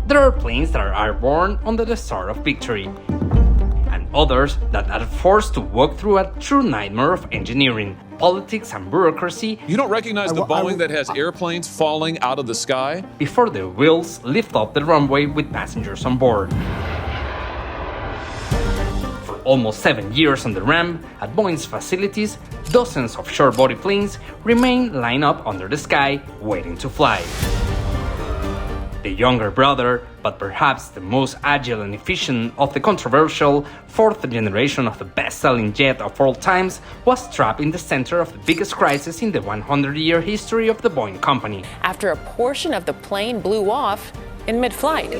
There are planes that are born under the star of victory, and others that are forced to walk through a true nightmare of engineering, politics, and bureaucracy. You don't recognize the Boeing that has airplanes falling out of the sky? Before the wheels lift off the runway with passengers on board. For almost 7 years on the ramp, at Boeing's facilities, dozens of short-body planes remain lined up under the sky, waiting to fly. The younger brother, but perhaps the most agile and efficient of the controversial fourth generation of the best-selling jet of all times, was trapped in the center of the biggest crisis in the 100-year history of the Boeing company. After a portion of the plane blew off in mid-flight.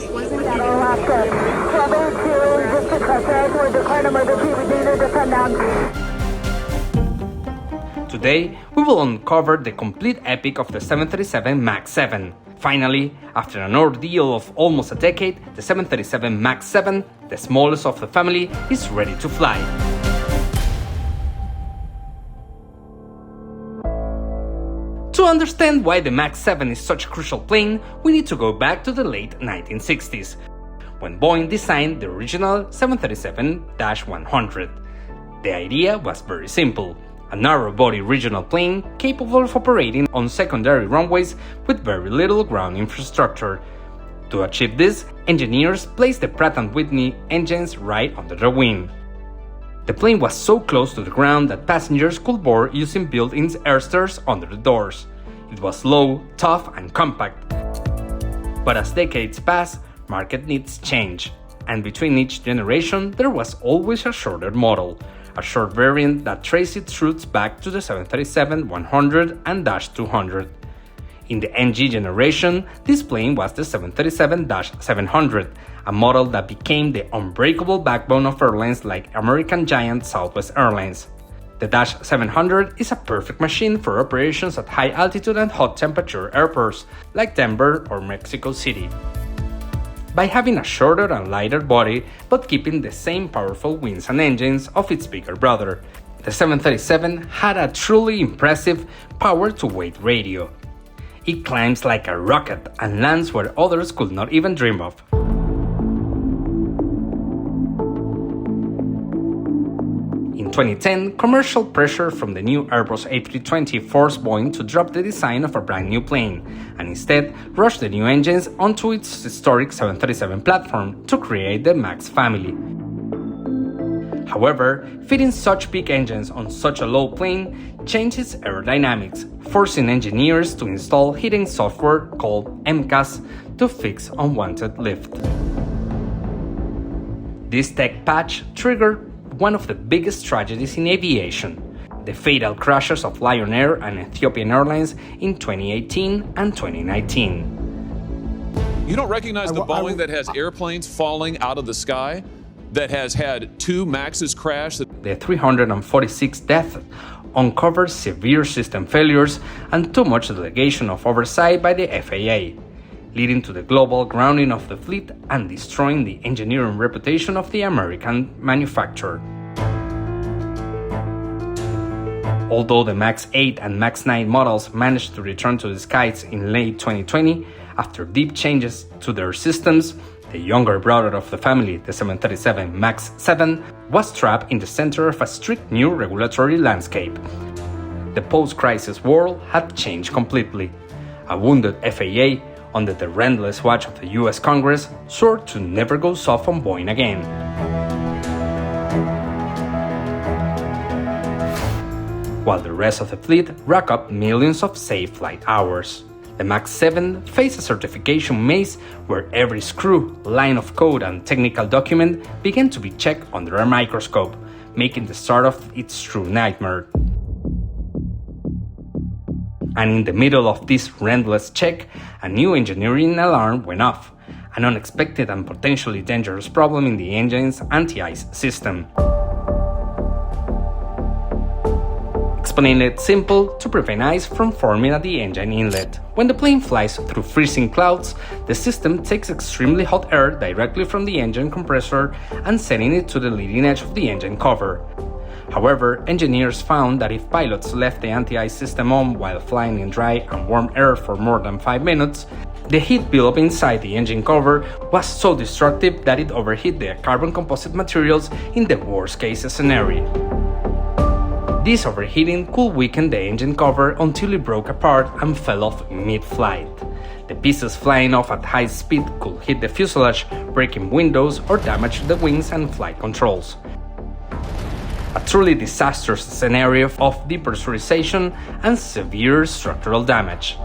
Today, we will uncover the complete epic of the 737 MAX 7. Finally, after an ordeal of almost a decade, the 737 MAX 7, the smallest of the family, is ready to fly. To understand why the MAX 7 is such a crucial plane, we need to go back to the late 1960s, when Boeing designed the original 737-100. The idea was very simple: a narrow-body regional plane capable of operating on secondary runways with very little ground infrastructure. To achieve this, engineers placed the Pratt & Whitney engines right under the wing. The plane was so close to the ground that passengers could board using built-in air stairs under the doors. It was low, tough, and compact. But as decades pass, market needs change, and between each generation there was always a shorter model, a short variant that traced its roots back to the 737-100 and -200. In the NG generation, this plane was the 737-700, a model that became the unbreakable backbone of airlines like American giant Southwest Airlines. The -700 is a perfect machine for operations at high altitude and hot temperature airports like Denver or Mexico City. By having a shorter and lighter body, but keeping the same powerful wings and engines of its bigger brother, the 737 had a truly impressive power-to-weight ratio. It climbs like a rocket and lands where others could not even dream of. In 2010, commercial pressure from the new Airbus A320 forced Boeing to drop the design of a brand new plane, and instead rush the new engines onto its historic 737 platform to create the MAX family. However, fitting such big engines on such a low plane changes aerodynamics, forcing engineers to install hidden software called MCAS to fix unwanted lift. This tech patch triggered one of the biggest tragedies in aviation: the fatal crashes of Lion Air and Ethiopian Airlines in 2018 and 2019. You don't recognize the Boeing that has airplanes falling out of the sky? That has had 2 MAXs crash? The 346 deaths uncovered severe system failures and too much delegation of oversight by the FAA, leading to the global grounding of the fleet and destroying the engineering reputation of the American manufacturer. Although the MAX 8 and MAX 9 models managed to return to the skies in late 2020, after deep changes to their systems, the younger brother of the family, the 737 MAX 7, was trapped in the center of a strict new regulatory landscape. The post-crisis world had changed completely. A wounded FAA, under the relentless watch of the US Congress, swore to never go soft on Boeing again. While the rest of the fleet racked up millions of safe flight hours. The MAX 7 faced a certification maze where every screw, line of code, and technical document began to be checked under a microscope, making the start of its true nightmare. And in the middle of this relentless check, a new engineering alarm went off, an unexpected and potentially dangerous problem in the engine's anti-ice system. Explaining it simple, to prevent ice from forming at the engine inlet. When the plane flies through freezing clouds, the system takes extremely hot air directly from the engine compressor and sending it to the leading edge of the engine cover. However, engineers found that if pilots left the anti-ice system on while flying in dry and warm air for more than 5 minutes, the heat buildup inside the engine cover was so destructive that it overheated the carbon composite materials in the worst-case scenario. This overheating could weaken the engine cover until it broke apart and fell off mid-flight. The pieces flying off at high speed could hit the fuselage, breaking windows or damage the wings and flight controls. A truly disastrous scenario of depressurization and severe structural damage.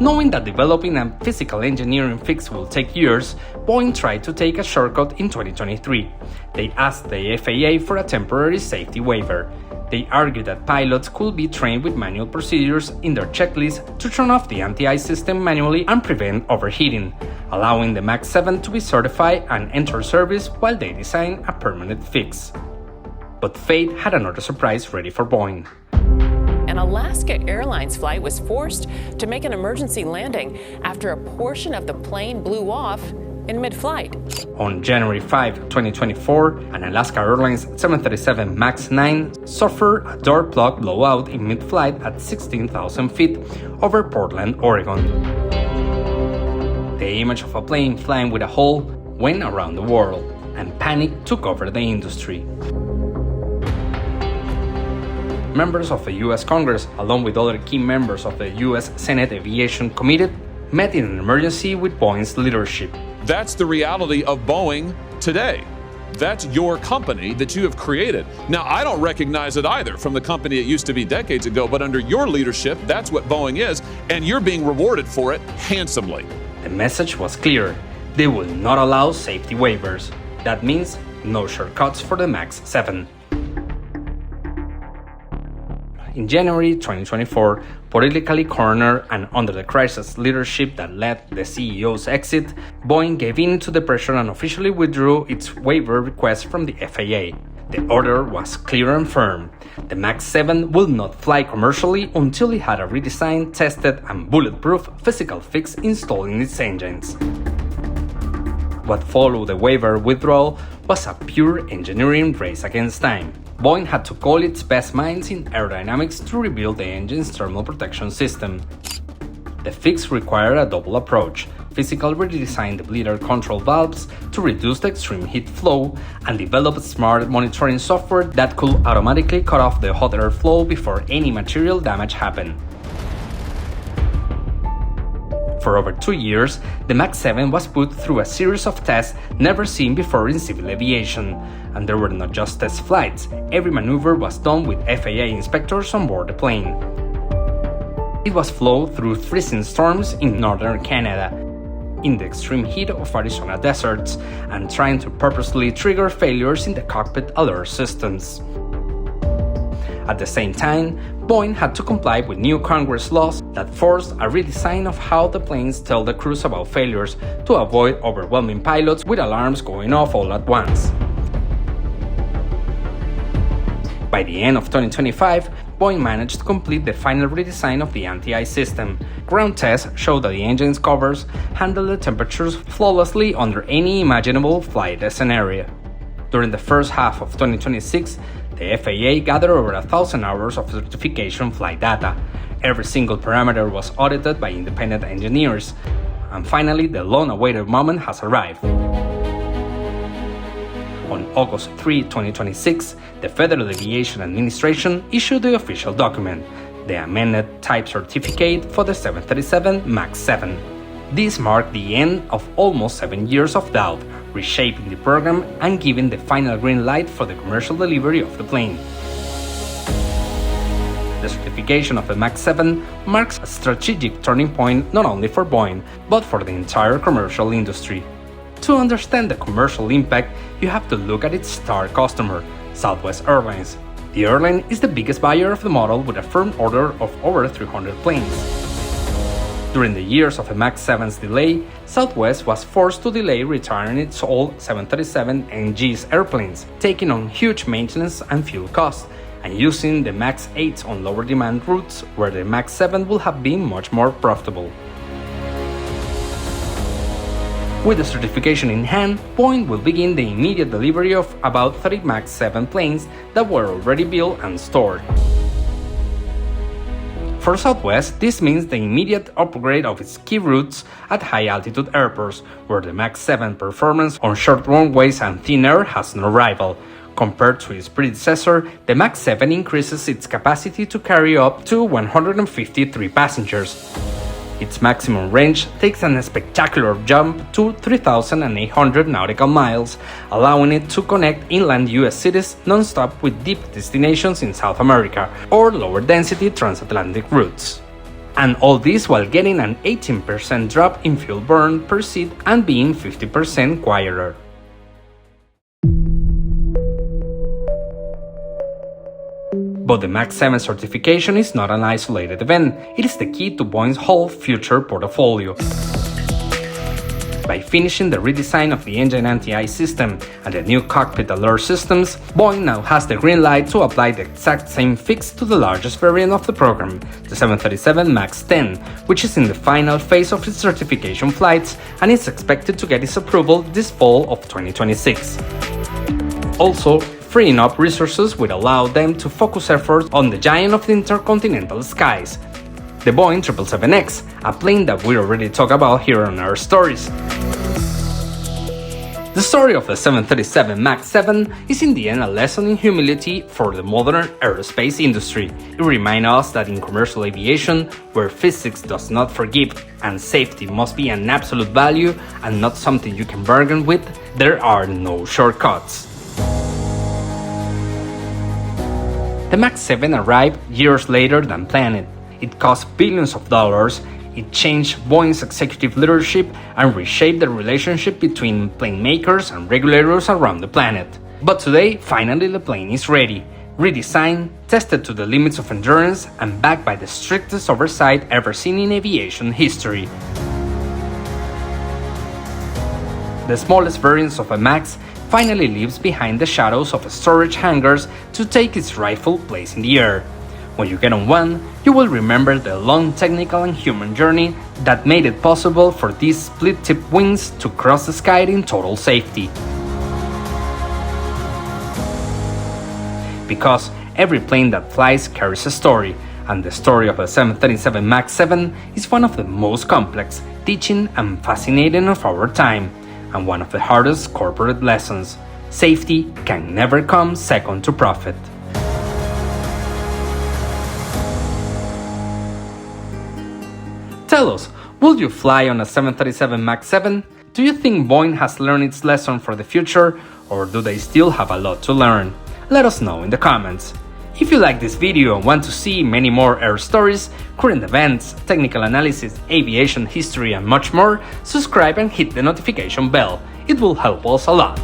Knowing that developing a physical engineering fix will take years, Boeing tried to take a shortcut in 2023. They asked the FAA for a temporary safety waiver. They argued that pilots could be trained with manual procedures in their checklist to turn off the anti-ice system manually and prevent overheating, allowing the MAX 7 to be certified and enter service while they design a permanent fix. But fate had another surprise ready for Boeing. An Alaska Airlines flight was forced to make an emergency landing after a portion of the plane blew off in mid-flight. On January 5, 2024, an Alaska Airlines 737 MAX 9 suffered a door plug blowout in mid-flight at 16,000 feet over Portland, Oregon. The image of a plane flying with a hole went around the world, and panic took over the industry. Members of the U.S. Congress, along with other key members of the U.S. Senate Aviation Committee, met in an emergency with Boeing's leadership. That's the reality of Boeing today. That's your company that you have created. Now, I don't recognize it either from the company it used to be decades ago, but under your leadership, that's what Boeing is, and you're being rewarded for it handsomely. The message was clear. They will not allow safety waivers. That means no shortcuts for the MAX 7. In January 2024, politically cornered and under the crisis leadership that led the CEO's exit, Boeing gave in to the pressure and officially withdrew its waiver request from the FAA. The order was clear and firm. The MAX 7 will not fly commercially until it had a redesigned, tested, and bulletproof physical fix installed in its engines. What followed the waiver withdrawal was a pure engineering race against time. Boeing had to call its best minds in aerodynamics to rebuild the engine's thermal protection system. The fix required a double approach: physically redesign the bleeder control valves to reduce the extreme heat flow, and develop smart monitoring software that could automatically cut off the hot air flow before any material damage happened. For over 2 years, the MAX 7 was put through a series of tests never seen before in civil aviation, and there were not just test flights. Every maneuver was done with FAA inspectors on board the plane. It was flown through freezing storms in northern Canada, in the extreme heat of Arizona deserts, and trying to purposely trigger failures in the cockpit alert systems. At the same time, Boeing had to comply with new Congress laws that forced a redesign of how the planes tell the crews about failures to avoid overwhelming pilots with alarms going off all at once. By the end of 2025, Boeing managed to complete the final redesign of the anti-ice system. Ground tests showed that the engine's covers handled the temperatures flawlessly under any imaginable flight scenario. During the first half of 2026, the FAA gathered over 1,000 hours of certification flight data. Every single parameter was audited by independent engineers. And finally, the long-awaited moment has arrived. On August 3, 2026, the Federal Aviation Administration issued the official document, the amended type certificate for the 737 MAX 7. This marked the end of almost 7 years of doubt, reshaping the program and giving the final green light for the commercial delivery of the plane. The certification of the MAX 7 marks a strategic turning point not only for Boeing, but for the entire commercial industry. To understand the commercial impact, you have to look at its star customer, Southwest Airlines. The airline is the biggest buyer of the model with a firm order of over 300 planes. During the years of the MAX 7's delay, Southwest was forced to delay retiring its old 737 NG's airplanes, taking on huge maintenance and fuel costs, and using the MAX 8s on lower demand routes where the MAX 7 would have been much more profitable. With the certification in hand, Boeing will begin the immediate delivery of about 30 MAX 7 planes that were already built and stored. For Southwest, this means the immediate upgrade of its key routes at high-altitude airports, where the MAX 7 performance on short runways and thin air has no rival. Compared to its predecessor, the MAX 7 increases its capacity to carry up to 153 passengers. Its maximum range takes a spectacular jump to 3,800 nautical miles, allowing it to connect inland US cities non-stop with deep destinations in South America or lower-density transatlantic routes. And all this while getting an 18% drop in fuel burn per seat and being 50% quieter. But the MAX 7 certification is not an isolated event, it is the key to Boeing's whole future portfolio. By finishing the redesign of the engine anti-ice system and the new cockpit alert systems, Boeing now has the green light to apply the exact same fix to the largest variant of the program, the 737 MAX 10, which is in the final phase of its certification flights and is expected to get its approval this fall of 2026. Also, freeing up resources will allow them to focus efforts on the giant of the intercontinental skies, the Boeing 777X, a plane that we already talked about here on our stories. The story of the 737 MAX 7 is in the end a lesson in humility for the modern aerospace industry. It reminds us that in commercial aviation, where physics does not forgive and safety must be an absolute value and not something you can bargain with, there are no shortcuts. The MAX 7 arrived years later than planned. It cost billions of dollars, it changed Boeing's executive leadership and reshaped the relationship between plane makers and regulators around the planet. But today, finally the plane is ready, redesigned, tested to the limits of endurance, and backed by the strictest oversight ever seen in aviation history. The smallest variants of a MAX finally leaves behind the shadows of storage hangars to take its rightful place in the air. When you get on one, you will remember the long technical and human journey that made it possible for these split-tip wings to cross the sky in total safety. Because every plane that flies carries a story, and the story of the 737 MAX 7 is one of the most complex, teaching, and fascinating of our time, and one of the hardest corporate lessons. Safety can never come second to profit. Tell us, would you fly on a 737 MAX 7? Do you think Boeing has learned its lesson for the future, or do they still have a lot to learn? Let us know in the comments. If you like this video and want to see many more air stories, current events, technical analysis, aviation history and much more, subscribe and hit the notification bell. It will help us a lot.